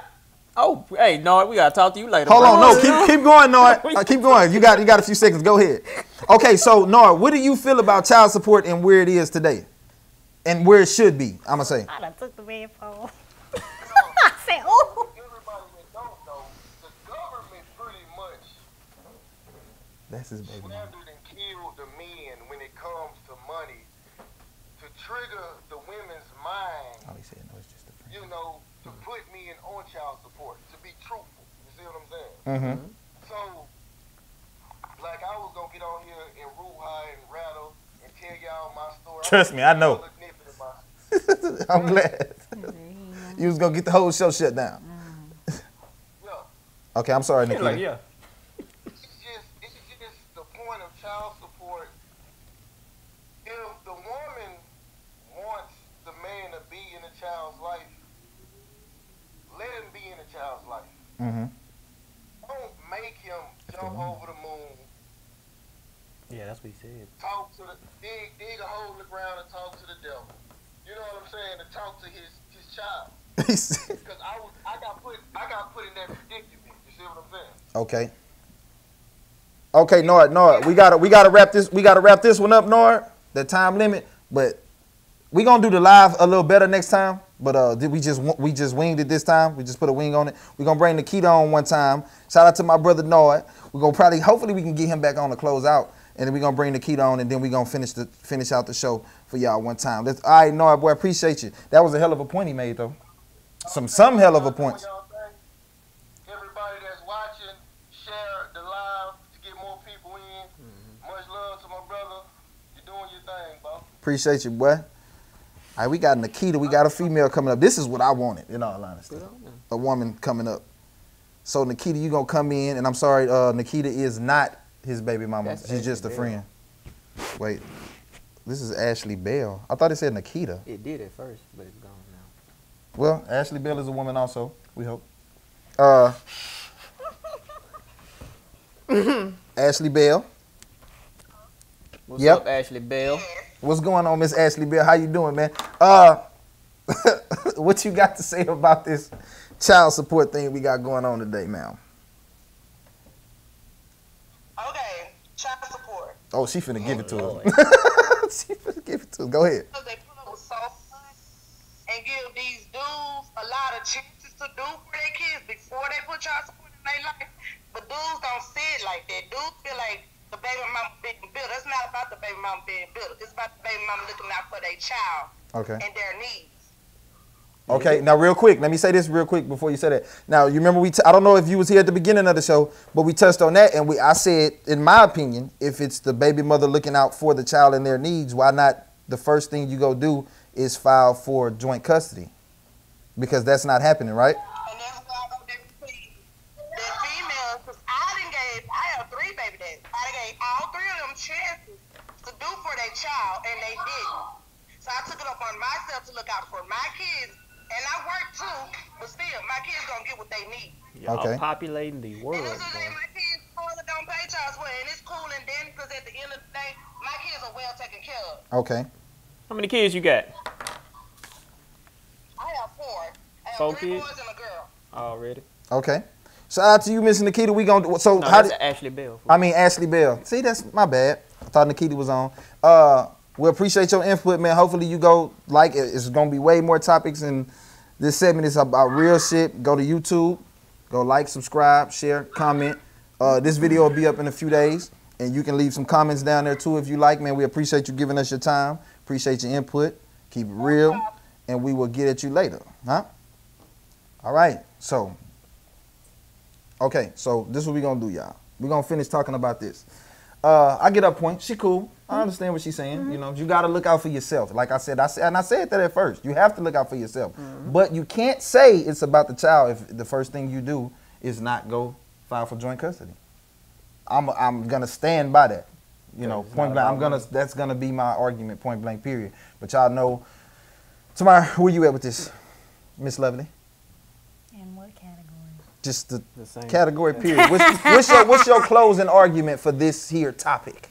Oh, hey, no, we gotta talk to you later.
Hold
bro.
on, no, keep going, Nord. Keep going. You got a few seconds. Go ahead. Okay, so Nord, what do you feel about child support and where it is today, and where it should be? I'm gonna say.
I done took the red phone. I said, oh.
Everybody that don't know, the government pretty much
That's his baby mama.
slandered and killed the men when it comes to money to trigger the women's mind,
Oh, he said no. It's just a friend.
you know, to put me in on child support, to be truthful. You see what I'm saying?
Mm-hmm.
So, like, I was gonna get on here and high and rattle and tell y'all my story.
Trust me, I know. I'm glad.
Mm-hmm.
You was gonna get the whole show shut down.
Yeah.
Okay, I'm sorry, Nikita.
Like, yeah.
It's just the point of child support. If the woman wants the man to be in a child's life, let him be in a child's life.
Mm-hmm.
Don't make him jump over the moon,
Yeah, that's what he said.
talk to the dig a hole in the ground and talk to the devil. You know what I'm saying? To talk to his child. Because I got put in that predicament. You see what I'm saying?
Okay. Okay, Nord, we gotta wrap this one up, Nord. The time limit, but we gonna do the live a little better next time. But we just winged it this time. We just put a wing on it. We're gonna bring Nikita on one time. Shout out to my brother Nord. We're gonna hopefully we can get him back on to close out. And then we're gonna bring Nikita on, and then we're gonna finish out the show for y'all one time. All right, Nord, boy, appreciate you. That was a hell of a point he made, though. Some hell of a points.
Everybody that's watching, share the live to get more people in. Much love to my brother. You're doing your thing, bro.
Appreciate you, boy. All right, we got Nikita. We got a female coming up. This is what I wanted, in all honesty. A woman coming up. So, Nikita, you going to come in. And I'm sorry, Nikita is not his baby mama.
That's
She's just a
Ashley
friend. Wait. This is Ashley Bell. I thought it said Nikita.
It did at first, but it's gone now.
Well, Ashley Bell is a woman also. We hope. Ashley Bell.
What's
Yep.
up, Ashley Bell?
What's going on, Miss Ashley Bell? How you doing, man? What you got to say about this child support thing we got going on today, ma'am?
Okay, child support.
Oh, she finna give it to
Lord.
us. She finna give it to us. Go ahead.
Because they put up with so much and give these dudes a lot of chances to do for their kids before they put child support in their life. But dudes don't see it like that. Dudes feel like the baby mama being built. It's not about the baby mama being built. It's about the baby mama looking out for their child
Okay.
and their needs.
Okay, now real quick, let me say this real quick before you say that. Now, you remember I don't know if you was here at the beginning of the show, but we touched on that, and I said, in my opinion, if it's the baby mother looking out for the child and their needs, why not the first thing you go do is file for joint custody? Because that's not happening, right?
And that's why I go there to see that female, because I have 3 baby daddies. I gave all 3 of them chances to do for their child, and they didn't. So I took it up on myself to look out for my kids. And I work too, but still, my kids gonna get what they need.
Y'all
Okay.
populating the world,
And this is
boy.
my kids don't pay child support, and it's cool and dandy because at the end of the day, my kids are well taken care of.
Okay.
How many kids you got?
I have 4. I have
4
3
kids?
boys and a girl.
Already.
Okay. Shout out to you, Miss Nikita. We gonna so
No,
how
that's
did
Ashley Bell.
Ashley Bell. See, that's my bad. I thought Nikita was on. We appreciate your input, man. Hopefully you go like it. It's gonna be way more topics, and this segment is about real shit. Go to YouTube, go like, subscribe, share, comment. This video will be up in a few days, and you can leave some comments down there too if you like, man. We appreciate you giving us your time. Appreciate your input. Keep it real, and we will get at you later, huh? All right. So, okay. So this is what we gonna do, y'all. We gonna finish talking about this. I get her point. She cool. I understand what she's saying. You know, you got to look out for yourself. Like I said that at first. You have to look out for yourself. But you can't say it's about the child if the first thing you do is not go file for joint custody. I'm gonna stand by that. You know, point blank. That's gonna be my argument, point blank, period. But y'all know, tomorrow, where you at with this, Miss Lovely?
In what category?
Just the
same
category, period. What's your closing argument for this here topic?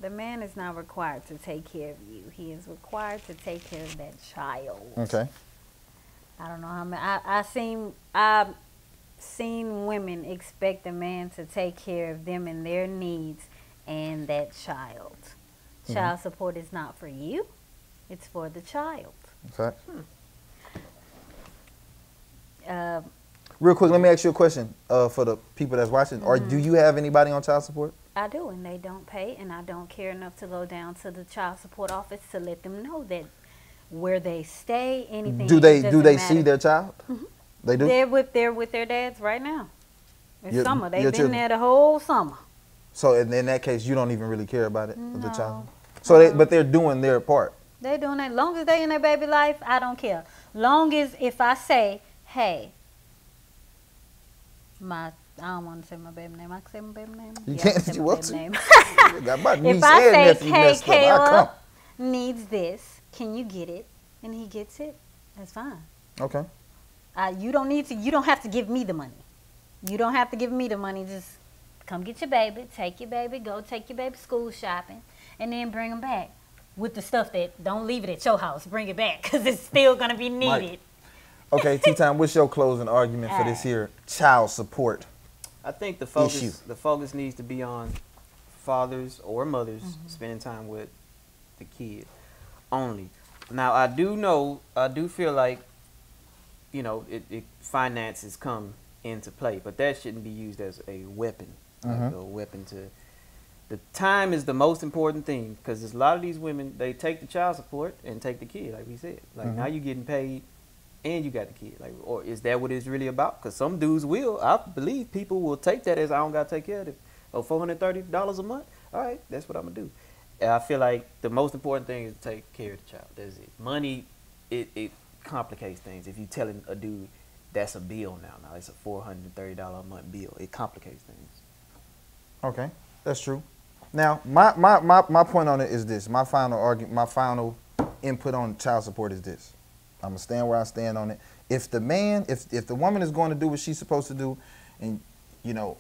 The man is not required to take care of you. He is required to take care of that child.
Okay.
I don't know how many. I've seen women expect a man to take care of them and their needs and that child. Child support is not for you. It's for the child.
Okay.
Uh,
Real quick, let me ask you a question for the people that's watching. Or do you have anybody on child support?
I do, and they don't pay, and I don't care enough to go down to the child support office to let them know that where they stay, anything.
Do they
matter.
see their child? They do.
They're with their dads right now. It's summer. They've
your
been
children.
there the whole summer.
So in that case, you don't even really care about it, the child. So but they're doing their part.
They doing that. Long as they in their baby life, I don't care. Long as if I say, hey, I don't want to say my baby name. I can say my baby name.
You
Yeah, I
can't.
can say
You
my
want
baby
to?
name.
Got my niece
If I
and
say,
nephew
hey,
messed up, I
Caleb
come.
needs this, can you get it? And he gets it. That's fine.
Okay.
You don't have to give me the money. You don't have to give me the money. Just come get your baby, take your baby, go take your baby school shopping, and then bring them back with the stuff that don't leave it at your house. Bring it back because it's still gonna be needed.
Mike. Okay, T-Time, what's your closing argument for this here child support?
I think the
Issue.
focus needs to be on fathers or mothers spending time with the kid only. Now I do feel like, you know, finances come into play, but that shouldn't be used as a weapon. Like a weapon to. The time is the most important thing, because there's a lot of these women, they take the child support and take the kid, like we said. Like now you're getting paid and you got the kid. Like, or is that what it's really about? Because some dudes will. I believe people will take that as I don't got to take care of it. Oh, $430 a month? All right, that's what I'm going to do. And I feel like the most important thing is to take care of the child. That's it. Money, it complicates things. If you're telling a dude that's a bill now it's a $430 a month bill, it complicates things.
Okay, that's true. Now, my point on it is this. My final argument, my final input on child support is this. I'm gonna stand where I stand on it. If the man, if the woman is going to do what she's supposed to do, and you know,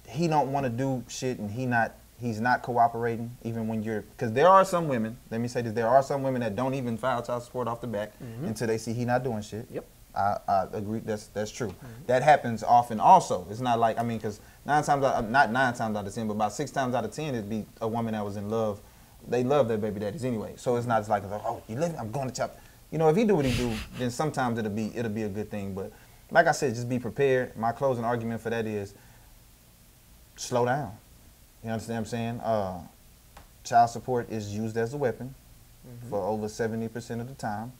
he don't want to do shit, and he's not cooperating, even when you're, because there are some women. Let me say this: there are some women that don't even file child support off the back until they see he not doing shit.
Yep.
I agree. That's true. That happens often. Also, it's not like, I mean, because not 9 times out of 10, but about 6 times out of 10, it'd be a woman that was in love. They love their baby daddies anyway. So it's not just like, oh, you live, I'm going to chop. You know, if he do what he do, then sometimes it'll be a good thing. But like I said, just be prepared. My closing argument for that is slow down. You understand what I'm saying? Child support is used as a weapon for over 70% of the time,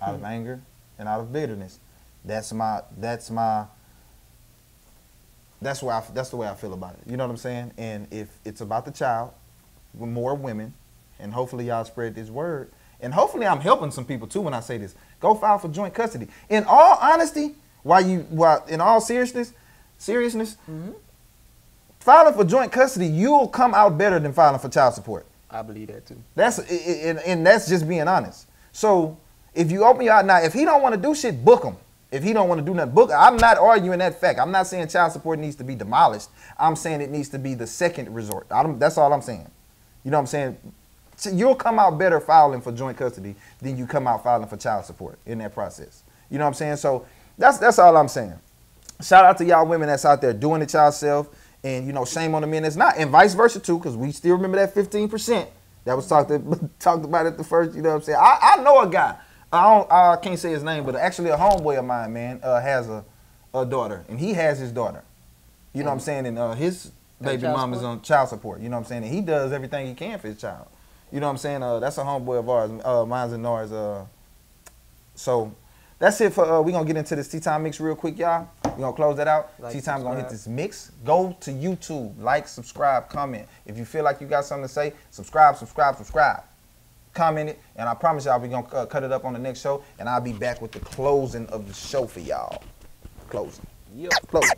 out of anger and out of bitterness. That's the way I feel about it. You know what I'm saying? And if it's about the child, with more women, and hopefully y'all spread this word, and hopefully I'm helping some people too when I say this. Go file for joint custody. In all honesty, in all seriousness, filing for joint custody, you'll come out better than filing for child support.
I believe that too.
And that's just being honest. So if you open your eyes now, if he don't want to do shit, book him. If he don't want to do nothing, book him. I'm not arguing that fact. I'm not saying child support needs to be demolished. I'm saying it needs to be the second resort. That's all I'm saying. You know what I'm saying? So you'll come out better filing for joint custody than you come out filing for child support in that process. You know what I'm saying? So that's all I'm saying. Shout out to y'all women that's out there doing it yourself, and you know, shame on the men that's not, and vice versa too, because we still remember that 15% that was talked about at the first. You know what I'm saying? I know a guy. I can't say his name, but actually a homeboy of mine, man, has a daughter, and he has his daughter. You know what I'm saying? And his baby mom is on child support. You know what I'm saying? And he does everything he can for his child. You know what I'm saying? That's a homeboy of ours. Mine's and ours. So that's it for, we're going to get into this Tea Time mix real quick, y'all. We're going to close that out. Tea Time's going to hit this mix. Go to YouTube. Like, subscribe, comment. If you feel like you got something to say, subscribe. Comment it. And I promise y'all we're going to cut it up on the next show. And I'll be back with the closing of the show for y'all. Closing.
Yep.
Closing.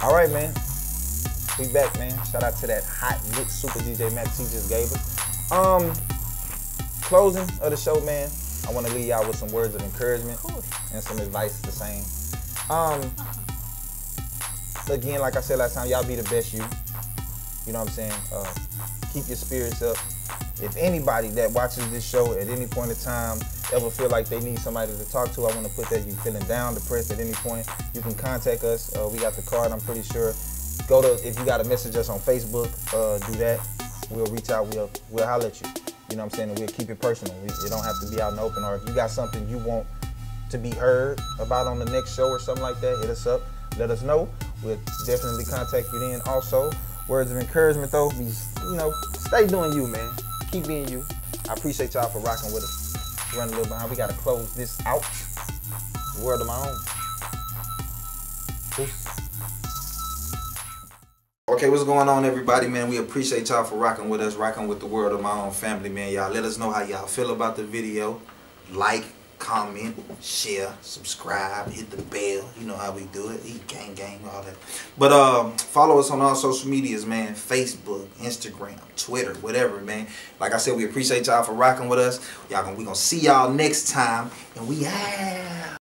All right, man. We back, man. Shout out to that hot lit super DJ Max he just gave us. closing of the show, man, I want to leave y'all with some words of encouragement and some advice the same. Again, like I said last time, y'all be the best you. You know what I'm saying? Keep your spirits up. If anybody that watches this show at any point in time ever feel like they need somebody to talk to, I want to put that you feeling down, depressed at any point, you can contact us. We got the card, I'm pretty sure. If you got to message us on Facebook, do that. We'll reach out, we'll holler at you. You know what I'm saying? And we'll keep it personal. It don't have to be out in the open. Or if you got something you want to be heard about on the next show or something like that, hit us up. Let us know. We'll definitely contact you then. Also, words of encouragement though, stay doing you, man. Keep being you. I appreciate y'all for rocking with us. Running a little behind. We gotta close this out. Word of my own. Peace. Okay, what's going on, everybody, man? We appreciate y'all for rocking with us, rocking with the Word of My Own family, man. Y'all let us know how y'all feel about the video. Like, comment, share, subscribe, hit the bell. You know how we do it. Eat gang, all that. But follow us on all social medias, man. Facebook, Instagram, Twitter, whatever, man. Like I said, we appreciate y'all for rocking with us. We gonna see y'all next time, and we out.